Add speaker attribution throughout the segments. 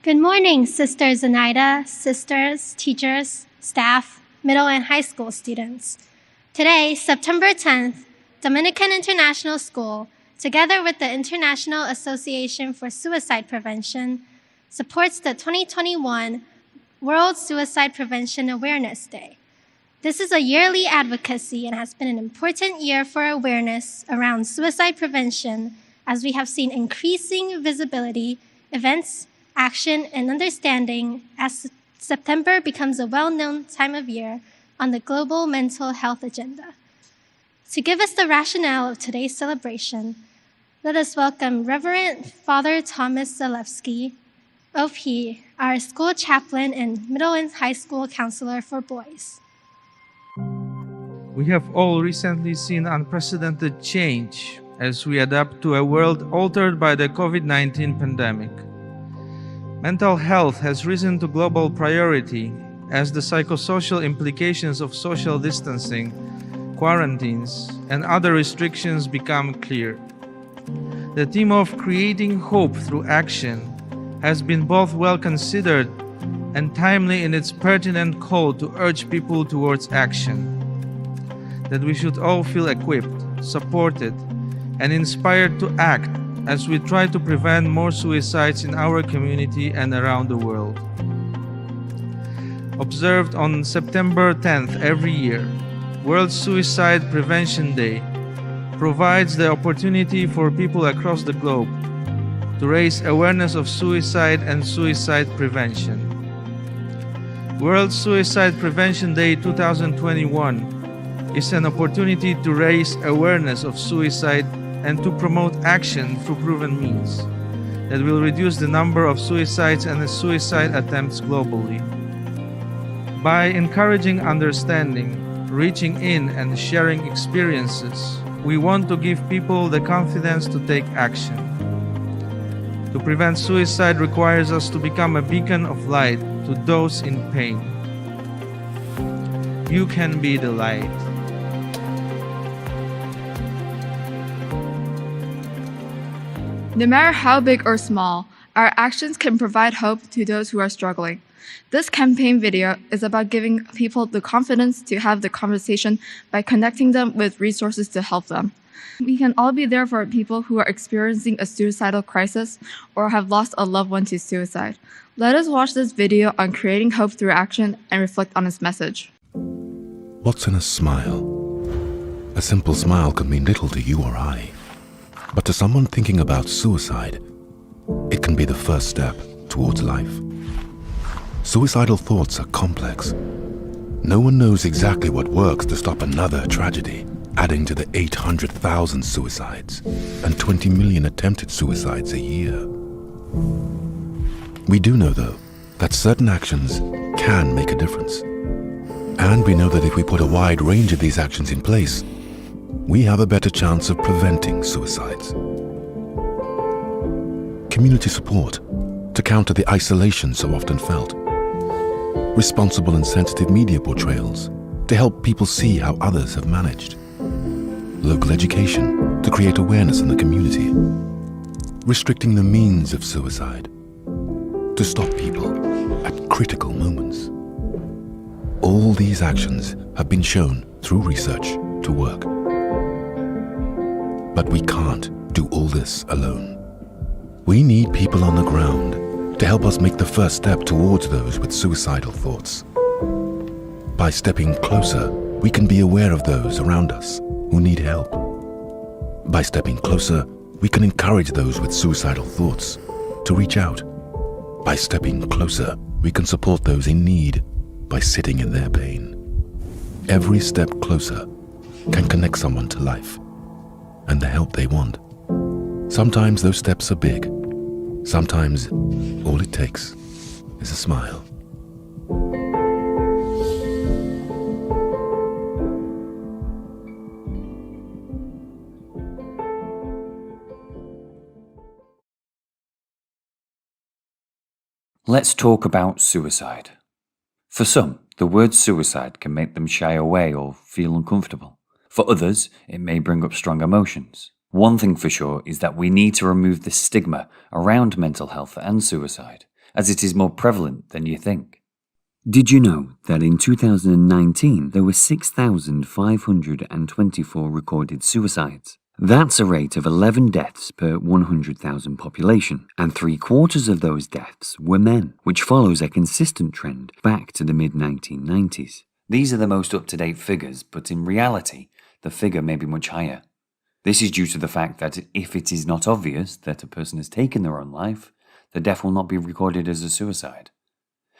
Speaker 1: Good morning, Sister Zenaida, sisters, teachers, staff, middle and high school students. Today, September 10th, Dominican International School, together with the International Association for Suicide Prevention, supports the 2021 World Suicide Prevention Awareness Day. This is a yearly advocacy and has been an important year for awareness around suicide prevention as we have seen increasing visibility, events, action, and understanding as September becomes a well-known time of year on the global mental health agenda. To give us the rationale of today's celebration, let us welcome Reverend Father Thomas Zalewski, OP, our school chaplain and middle and high school counselor for boys.
Speaker 2: We have all recently seen unprecedented change as we adapt to a world altered by the COVID-19 pandemic. Mental health has risen to global priority as the psychosocial implications of social distancing, quarantines, and other restrictions become clear. The theme of creating hope through action has been both well considered and timely in its pertinent call to urge people towards action. That we should all feel equipped, supported, and inspired to act as we try to prevent more suicides in our community and around the world. Observed on September 10th every year, World Suicide Prevention Day provides the opportunity for people across the globe to raise awareness of suicide and suicide prevention. World Suicide Prevention Day 2021 is an opportunity to raise awareness of suicide and to promote action through proven means that will reduce the number of suicides and suicide attempts globally. By encouraging understanding, reaching in and sharing experiences, we want to give people the confidence to take action. To prevent suicide requires us to become a beacon of light to those in pain. You can be the light.
Speaker 3: No matter how big or small, our actions can provide hope to those who are struggling. This campaign video is about giving people the confidence to have the conversation by connecting them with resources to help them. We can all be there for people who are experiencing a suicidal crisis or have lost a loved one to suicide. Let us watch this video on creating hope through action and reflect on its message.
Speaker 4: What's in a smile? A simple smile could mean little to you or I. But to someone thinking about suicide, it can be the first step towards life. Suicidal thoughts are complex. No one knows exactly what works to stop another tragedy, adding to the 800,000 suicides and 20 million attempted suicides a year. We do know, though, that certain actions can make a difference. And we know that if we put a wide range of these actions in place, we have a better chance of preventing suicides. Community support to counter the isolation so often felt. Responsible and sensitive media portrayals to help people see how others have managed. Local education to create awareness in the community. Restricting the means of suicide to stop people at critical moments. All these actions have been shown through research to work. But we can't do all this alone. We need people on the ground to help us make the first step towards those with suicidal thoughts. By stepping closer, we can be aware of those around us who need help. By stepping closer, we can encourage those with suicidal thoughts to reach out. By stepping closer, we can support those in need by sitting in their pain. Every step closer can connect someone to life and the help they want. Sometimes those steps are big. Sometimes all it takes is a smile.
Speaker 5: Let's talk about suicide. For some, the word suicide can make them shy away or feel uncomfortable. For others, it may bring up strong emotions. One thing for sure is that we need to remove the stigma around mental health and suicide, as it is more prevalent than you think. Did you know that in 2019 there were 6,524 recorded suicides? That's a rate of 11 deaths per 100,000 population, and 3/4 of those deaths were men, which follows a consistent trend back to the mid-1990s. These are the most up-to-date figures, but in reality, the figure may be much higher. This is due to the fact that if it is not obvious that a person has taken their own life, the death will not be recorded as a suicide.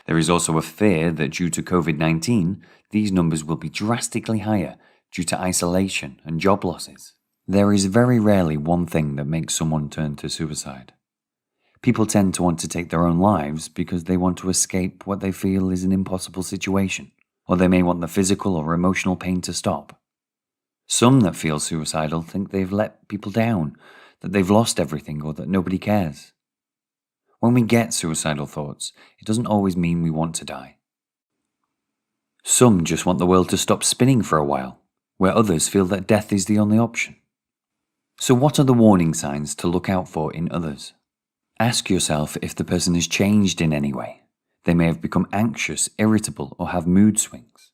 Speaker 5: There is also a fear that due to COVID-19, these numbers will be drastically higher due to isolation and job losses. There is very rarely one thing that makes someone turn to suicide. People tend to want to take their own lives because they want to escape what they feel is an impossible situation, or they may want the physical or emotional pain to stop. Some that feel suicidal think they've let people down, that they've lost everything, or that nobody cares. When we get suicidal thoughts, it doesn't always mean we want to die. Some just want the world to stop spinning for a while, where others feel that death is the only option. So what are the warning signs to look out for in others? Ask yourself if the person has changed in any way. They may have become anxious, irritable, or have mood swings.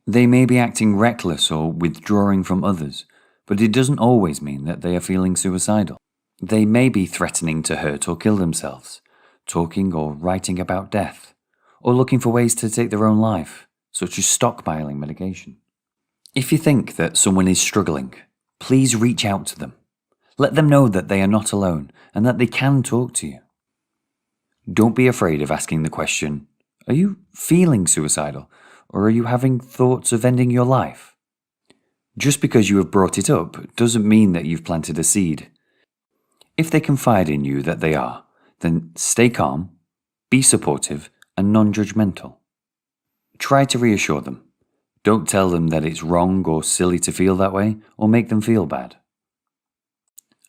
Speaker 5: They may be acting reckless or withdrawing from others, but it doesn't always mean that they are feeling suicidal. They may be threatening to hurt or kill themselves, talking or writing about death, or looking for ways to take their own life, such as stockpiling medication. If you think that someone is struggling, please reach out to them. Let them know that they are not alone and that they can talk to you. Don't be afraid of asking the question, are you feeling suicidal, or are you having thoughts of ending your life? Just because you have brought it up doesn't mean that you've planted a seed. If they confide in you that they are, then stay calm, be supportive, and non-judgmental. Try to reassure them. Don't tell them that it's wrong or silly to feel that way, or make them feel bad.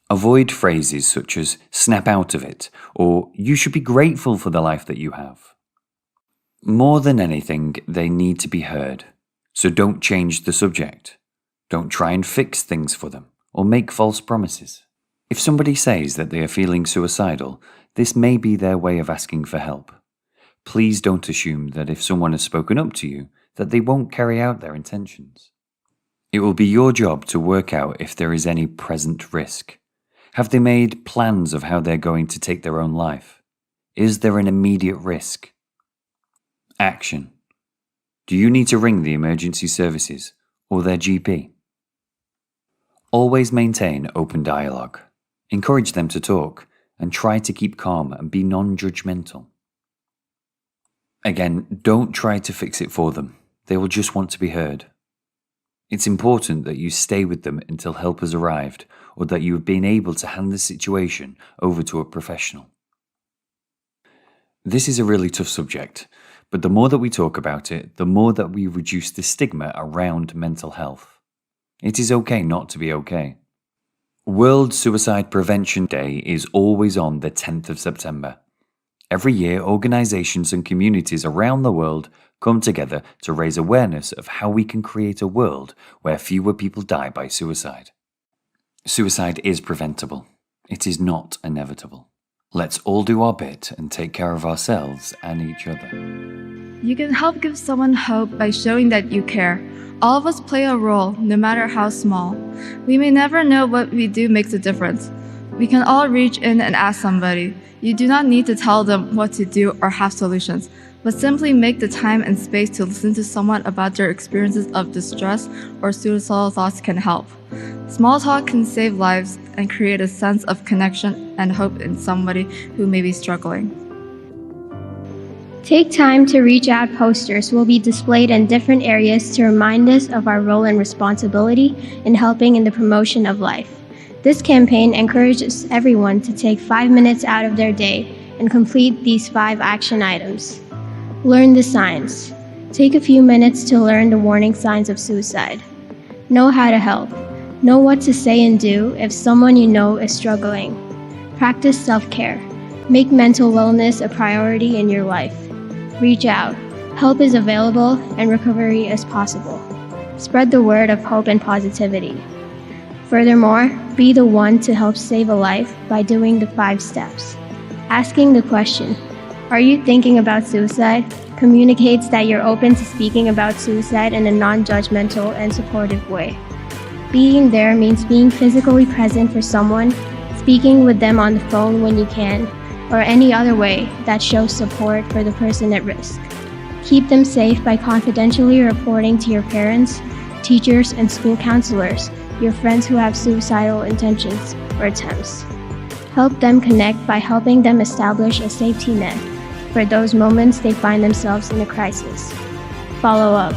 Speaker 5: Avoid phrases such as snap out of it, or you should be grateful for the life that you have. More than anything, they need to be heard, so don't change the subject. Don't try and fix things for them, or make false promises. If somebody says that they are feeling suicidal, this may be their way of asking for help. Please don't assume that if someone has spoken up to you, that they won't carry out their intentions. It will be your job to work out if there is any present risk. Have they made plans of how they're going to take their own life? Is there an immediate risk? Action. Do you need to ring the emergency services or their GP? Always maintain open dialogue. Encourage them to talk and try to keep calm and be non-judgmental. Again, don't try to fix it for them. They will just want to be heard. It's important that you stay with them until help has arrived or that you have been able to hand the situation over to a professional. This is a really tough subject, but the more that we talk about it, the more that we reduce the stigma around mental health. It is okay not to be okay. World Suicide Prevention Day is always on the 10th of September. Every year, organizations and communities around the world come together to raise awareness of how we can create a world where fewer people die by suicide. Suicide is preventable. It is not inevitable. Let's all do our bit and take care of ourselves and each other.
Speaker 3: You can help give someone hope by showing that you care. All of us play a role, no matter how small. We may never know what we do makes a difference. We can all reach in and ask somebody. You do not need to tell them what to do or have solutions, but simply make the time and space to listen to someone about their experiences of distress or suicidal thoughts can help. Small talk can save lives and create a sense of connection and hope in somebody who may be struggling.
Speaker 1: Take time to reach out. Posters will be displayed in different areas to remind us of our role and responsibility in helping in the promotion of life. This campaign encourages everyone to take 5 minutes out of their day and complete these 5 action items. Learn the signs. Take a few minutes to learn the warning signs of suicide. Know how to help. Know what to say and do if someone you know is struggling. Practice self-care. Make mental wellness a priority in your life. Reach out. Help is available and recovery is possible. Spread the word of hope and positivity. Furthermore, be the one to help save a life by doing the 5 steps. Asking the question, Are you thinking about suicide? Communicates that you're open to speaking about suicide in a non-judgmental and supportive way. Being there means being physically present for someone, speaking with them on the phone when you can, or any other way that shows support for the person at risk. Keep them safe by confidentially reporting to your parents, teachers, and school counselors, your friends who have suicidal intentions or attempts. Help them connect by helping them establish a safety net for those moments they find themselves in a crisis. Follow up.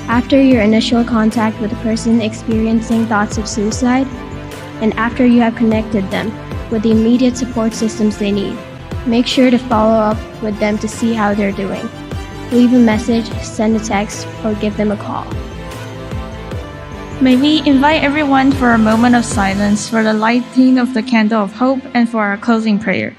Speaker 1: After your initial contact with a person experiencing thoughts of suicide, and after you have connected them with the immediate support systems they need, make sure to follow up with them to see how they're doing. Leave a message, send a text, or give them a call.
Speaker 6: May we invite everyone for a moment of silence for the lighting of the candle of hope and for our closing prayer.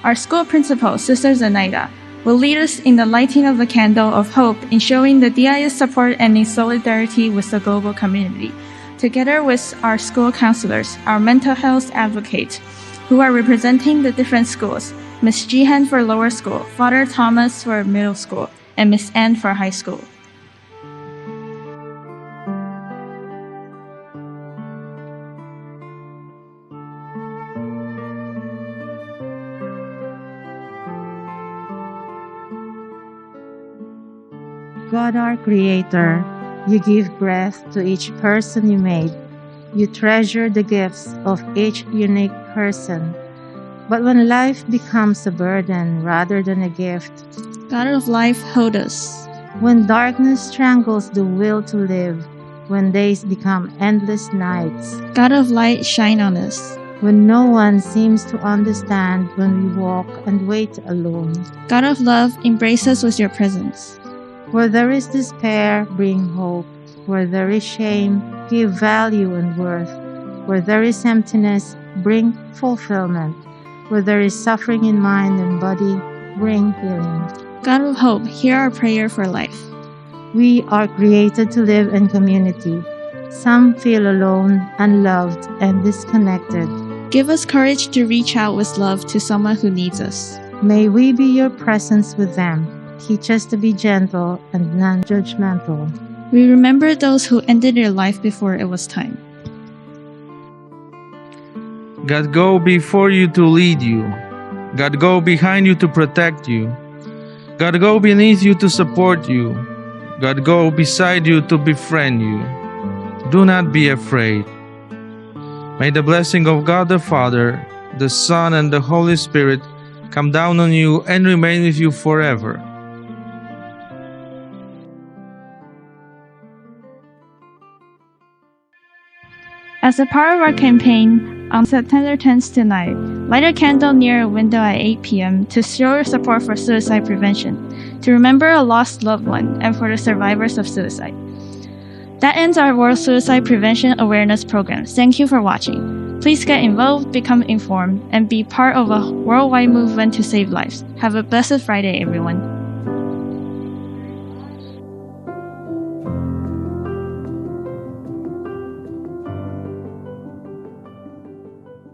Speaker 6: Our school principal, Sister Zenaida, will lead us in the lighting of the candle of hope in showing the DIS support and in solidarity with the global community, together with our school counselors, our mental health advocates, who are representing the different schools, Ms. Jihan for lower school, Father Thomas for middle school, and Ms. Ann for high school.
Speaker 7: God, our Creator, you give breath to each person you made. You treasure the gifts of each unique person. But when life becomes a burden rather than a gift,
Speaker 6: God of life, hold us.
Speaker 7: when darkness strangles the will to live, when days become endless nights,
Speaker 6: God of light, shine on us.
Speaker 7: when no one seems to understand, when we walk and wait alone,
Speaker 6: God of love, embrace us with your presence.
Speaker 7: where there is despair, bring hope. Where there is shame, give value and worth. Where there is emptiness, bring fulfillment. Where there is suffering in mind and body, bring healing.
Speaker 6: God of hope, hear our prayer for life.
Speaker 7: We are created to live in community. Some feel alone, unloved, and disconnected.
Speaker 6: Give us courage to reach out with love to someone who needs us.
Speaker 7: May we be your presence with them. Teach us to be gentle and non-judgmental.
Speaker 6: We remember those who ended their life before it was time.
Speaker 2: God go before you to lead you. God go behind you to protect you. God go beneath you to support you. God go beside you to befriend you. Do not be afraid. May the blessing of God the Father, the Son, and the Holy Spirit come down on you and remain with you forever.
Speaker 6: As a part of our campaign, on September 10th tonight, light a candle near a window at 8 p.m. to show your support for suicide prevention, to remember a lost loved one, and for the survivors of suicide. That ends our World Suicide Prevention Awareness Program. Thank you for watching. Please get involved, become informed, and be part of a worldwide movement to save lives. Have a blessed Friday, everyone.